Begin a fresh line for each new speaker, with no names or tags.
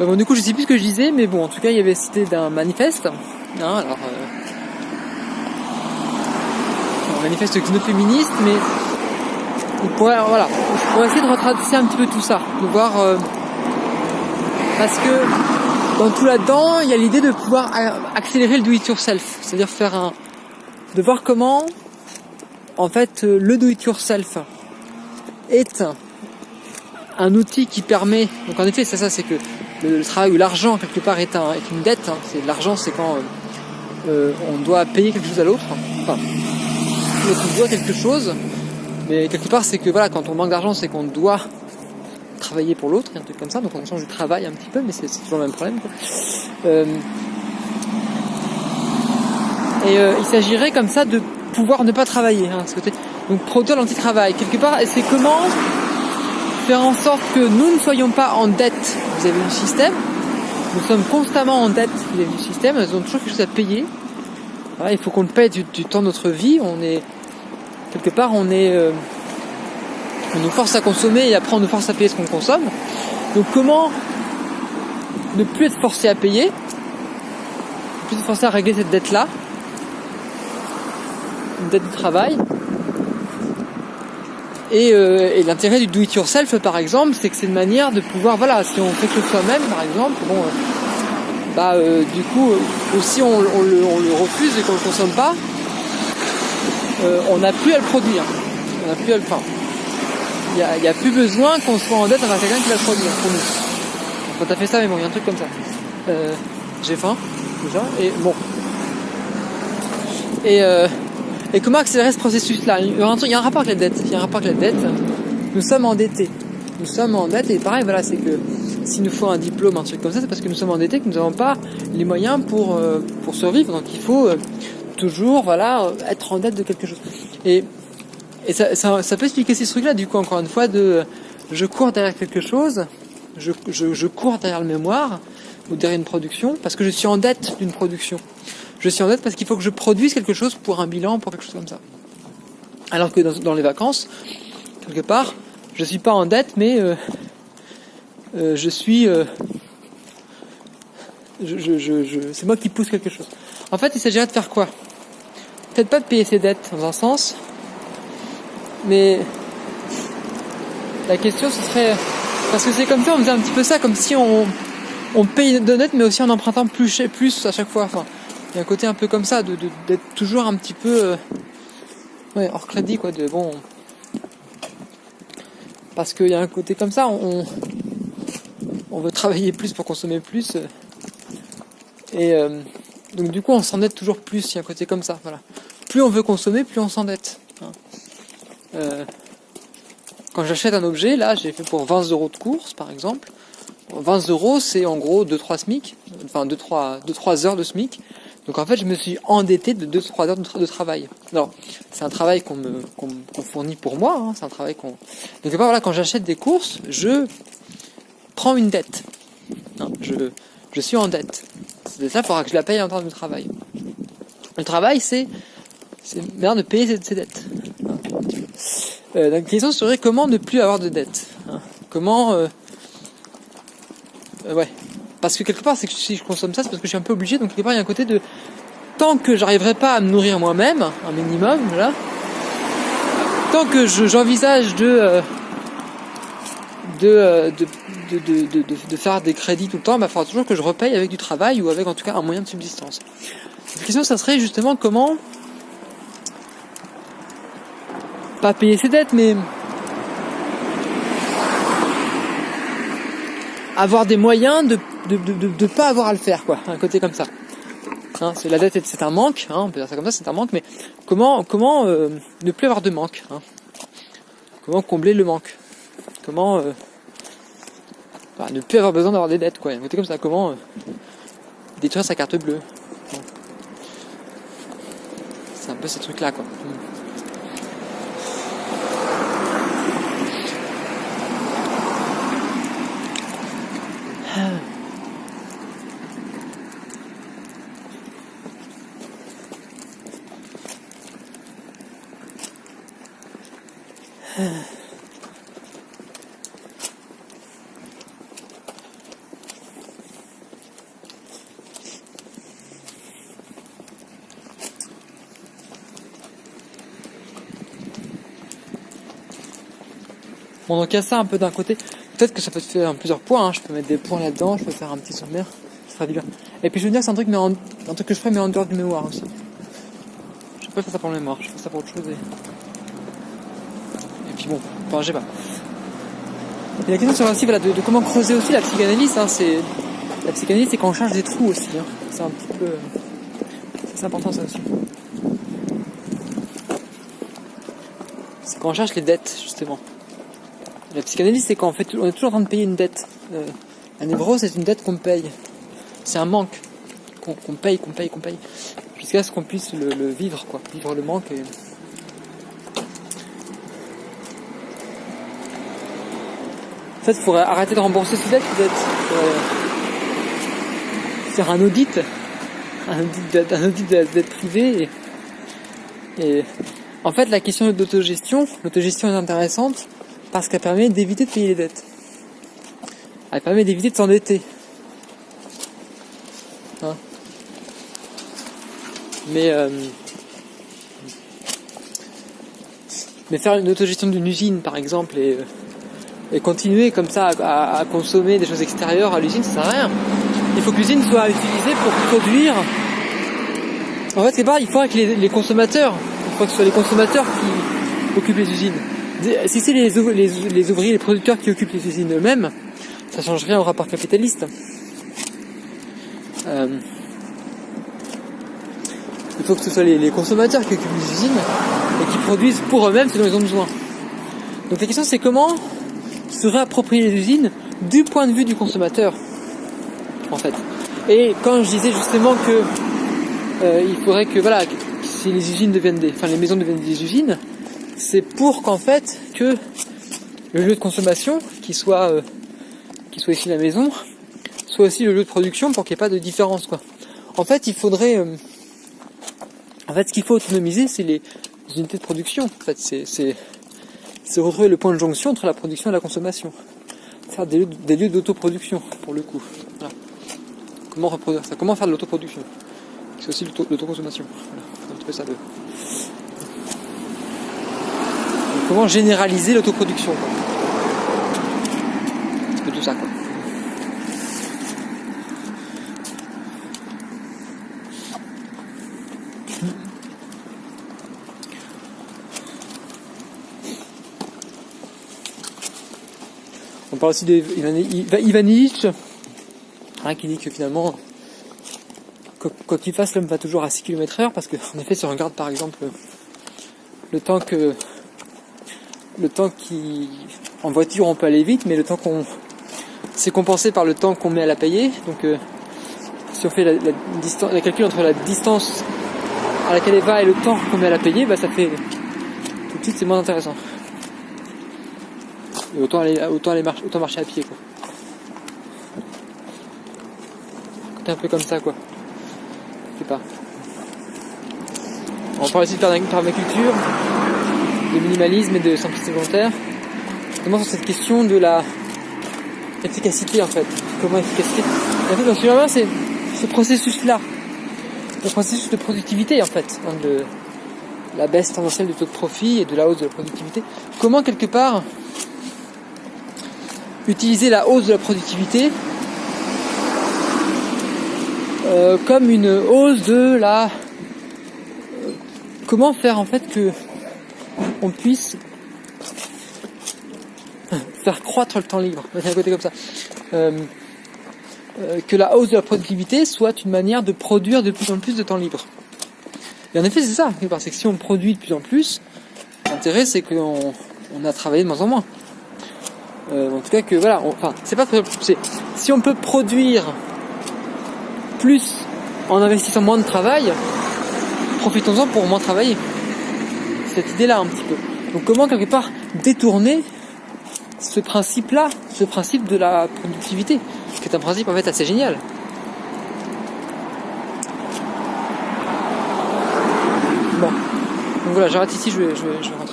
Bon, du coup, je sais plus ce que je disais, mais bon, en tout cas, il y avait cité d'un manifeste. Un manifeste xénoféministe, mais je pourrais essayer de retracer un petit peu tout ça, de voir, parce que dans tout là-dedans, il y a l'idée de pouvoir accélérer le do-it-yourself, c'est-à-dire de voir comment, en fait, le do-it-yourself est un outil qui permet, donc en effet, c'est que le travail ou l'argent quelque part est une dette. L'argent, c'est quand on doit payer quelque chose à l'autre. Enfin, l'autre doit quelque chose, mais quelque part, c'est que voilà, quand on manque d'argent, c'est qu'on doit travailler pour l'autre, un truc comme ça. Donc on change de travail un petit peu, mais c'est toujours le même problème, quoi. Il s'agirait comme ça de pouvoir ne pas travailler. Donc produire l'anti-travail. Quelque part, et c'est comment faire en sorte que nous ne soyons pas en dette vis-à-vis du système. Nous sommes constamment en dette vis-à-vis du système, nous avons toujours quelque chose à payer. Voilà, il faut qu'on le paye du temps de notre vie. On nous force à consommer et après on nous force à payer ce qu'on consomme. Donc comment ne plus être forcé à payer, ne plus être forcé à régler cette dette-là, une dette du travail. Et l'intérêt du do-it-yourself, par exemple, c'est que c'est une manière de pouvoir, voilà, si on fait que soi-même, par exemple, du coup, aussi on le refuse et qu'on le consomme pas, on n'a plus à le produire. On n'a plus à le faire. Il y a plus besoin qu'on soit en dette avec quelqu'un qui va le produire pour nous. Quand t'as fait ça, mais bon, il y a un truc comme ça. J'ai faim, déjà, et bon. Et comment accélérer ce processus-là ? Il y a un rapport avec la dette. Nous sommes endettés. Nous sommes en dette et pareil, voilà, c'est que s'il nous faut un diplôme, un truc comme ça, c'est parce que nous sommes endettés, que nous n'avons pas les moyens pour survivre. Donc il faut toujours, voilà, être en dette de quelque chose. Et ça peut expliquer ces trucs-là, du coup, encore une fois, je cours derrière quelque chose, je cours derrière le mémoire ou derrière une production parce que je suis en dette d'une production. Je suis en dette parce qu'il faut que je produise quelque chose pour un bilan, pour quelque chose comme ça. Alors que dans les vacances, quelque part, je suis pas en dette, mais je suis... c'est moi qui pousse quelque chose. En fait, il s'agirait de faire quoi ? Peut-être pas de payer ses dettes, dans un sens, mais la question, ce serait... Parce que c'est comme ça, on faisait un petit peu ça, comme si on paye de dettes, mais aussi en empruntant plus à chaque fois. Enfin, il y a un côté un peu comme ça, d'être toujours un petit peu hors crédit, quoi. Parce qu'il y a un côté comme ça, on veut travailler plus pour consommer plus. Donc du coup, on s'endette toujours plus. Il y a un côté comme ça, voilà. Plus on veut consommer, plus on s'endette. Quand j'achète un objet, là, j'ai fait pour 20 € de course, par exemple. 20 €, c'est en gros 2-3 SMIC, enfin 2-3 heures de SMIC. Donc en fait, je me suis endetté de 2-3 heures de travail. Alors, c'est un travail qu'on fournit pour moi, hein, c'est un travail qu'on... Donc voilà, quand j'achète des courses, je prends une dette. Non, je suis en dette. C'est ça, il faudra que je la paye en temps de travail. Le travail, c'est bien de payer ses dettes. La question serait comment ne plus avoir de dettes. Comment... Parce que quelque part, c'est que si je consomme ça, c'est parce que je suis un peu obligé. Donc quelque part, il y a un côté de... Tant que j'arriverai pas à me nourrir moi-même, un minimum, là, tant que j'envisage de faire des crédits tout le temps, il faudra toujours que je repaye avec du travail ou avec en tout cas un moyen de subsistance. La question, ça serait justement comment pas payer ses dettes, mais avoir des moyens de pas avoir à le faire, quoi, un côté comme ça. C'est la dette, c'est un manque, on peut dire ça comme ça, c'est un manque, mais comment ne plus avoir de manque, comment combler le manque, comment ne plus avoir besoin d'avoir des dettes, quoi, un côté comme ça, comment détruire sa carte bleue. C'est un peu ces trucs-là, quoi. Bon, donc il y a ça un peu d'un côté. Peut-être que ça peut se faire en plusieurs points, hein. Je peux mettre des points là-dedans, je peux faire un petit sommaire, ça fera du bien. Et puis je veux dire, c'est un truc, un truc que je ferais mais en dehors du mémoire aussi. Je peux pas faire ça pour le mémoire, je fais ça pour autre chose. Et puis bon, enfin je sais pas. Et la question c'est aussi voilà, de comment creuser aussi la psychanalyse, hein. La psychanalyse c'est quand on cherche des trous aussi, hein. C'est un petit peu... C'est important ça aussi. C'est quand on cherche les dettes justement. La psychanalyse c'est quand on est toujours en train de payer une dette. La névrose c'est une dette qu'on paye. C'est un manque qu'on paye. Jusqu'à ce qu'on puisse le vivre, quoi. Vivre le manque et... En fait, il faudrait arrêter de rembourser ses dettes, peut-être. Il faudrait faire un audit de la dette privée. Et en fait, la question de l'autoggestion est intéressante parce qu'elle permet d'éviter de payer les dettes. Elle permet d'éviter de s'endetter. Hein. Mais faire une autogestion d'une usine, par exemple, et continuer comme ça à consommer des choses extérieures à l'usine, ça sert à rien. Il faut que l'usine soit utilisée pour produire. En fait, c'est pareil, il faudrait que les consommateurs, il faut que ce soit les consommateurs qui occupent les usines. Si c'est les ouvriers, les producteurs qui occupent les usines eux-mêmes, ça change rien au rapport capitaliste. Il faut que ce soit les consommateurs qui occupent les usines et qui produisent pour eux-mêmes ce dont ils ont besoin. Donc la question c'est comment se réapproprier les usines du point de vue du consommateur, en fait. Et quand je disais justement que il faudrait que voilà, si les usines les maisons deviennent des usines, c'est pour qu'en fait que le lieu de consommation qui soit ici la maison soit aussi le lieu de production pour qu'il n'y ait pas de différence, quoi. En fait, il faudrait ce qu'il faut autonomiser, c'est les unités de production. En fait, c'est retrouver le point de jonction entre la production et la consommation. Faire des lieux d'autoproduction, pour le coup. Voilà. Comment reproduire ça? Comment faire de l'autoproduction? C'est aussi l'autoconsommation. Voilà. C'est un petit peu ça. Comment généraliser l'autoproduction, quoi. C'est un petit peu tout ça, quoi. On parle aussi d'Ivan Illich, qui dit que finalement, quoi qu'il fasse, l'homme va toujours à 6 km/h, parce que, en effet, si on regarde par exemple le temps qui, en voiture on peut aller vite, mais le temps c'est compensé par le temps qu'on met à la payer. Donc, si on fait la calcul entre la distance à laquelle elle va et le temps qu'on met à la payer, ça fait tout de suite c'est moins intéressant. Et autant marcher à pied, quoi. C'est un peu comme ça, quoi. Je sais pas. On parle aussi de permaculture, de minimalisme et de simplicité volontaire. Notamment sur cette question de la efficacité, en fait. Comment efficacité? Et en fait, dans ce moment, c'est ce processus-là. Le processus de productivité, en fait. Hein, de la baisse tendancielle du taux de profit et de la hausse de la productivité. Comment, quelque part, utiliser la hausse de la productivité comme une hausse de la... comment faire en fait que on puisse faire croître le temps libre, d'un côté comme ça, que la hausse de la productivité soit une manière de produire de plus en plus de temps libre. Et en effet c'est ça, parce que si on produit de plus en plus, l'intérêt c'est qu'on a travaillé de moins en moins. En tout cas que voilà, c'est pas très, si on peut produire plus en investissant moins de travail, profitons-en pour moins travailler. Cette idée-là un petit peu. Donc comment quelque part détourner ce principe-là, ce principe de la productivité, qui est un principe en fait assez génial. Bon, donc voilà, j'arrête ici, je vais rentrer.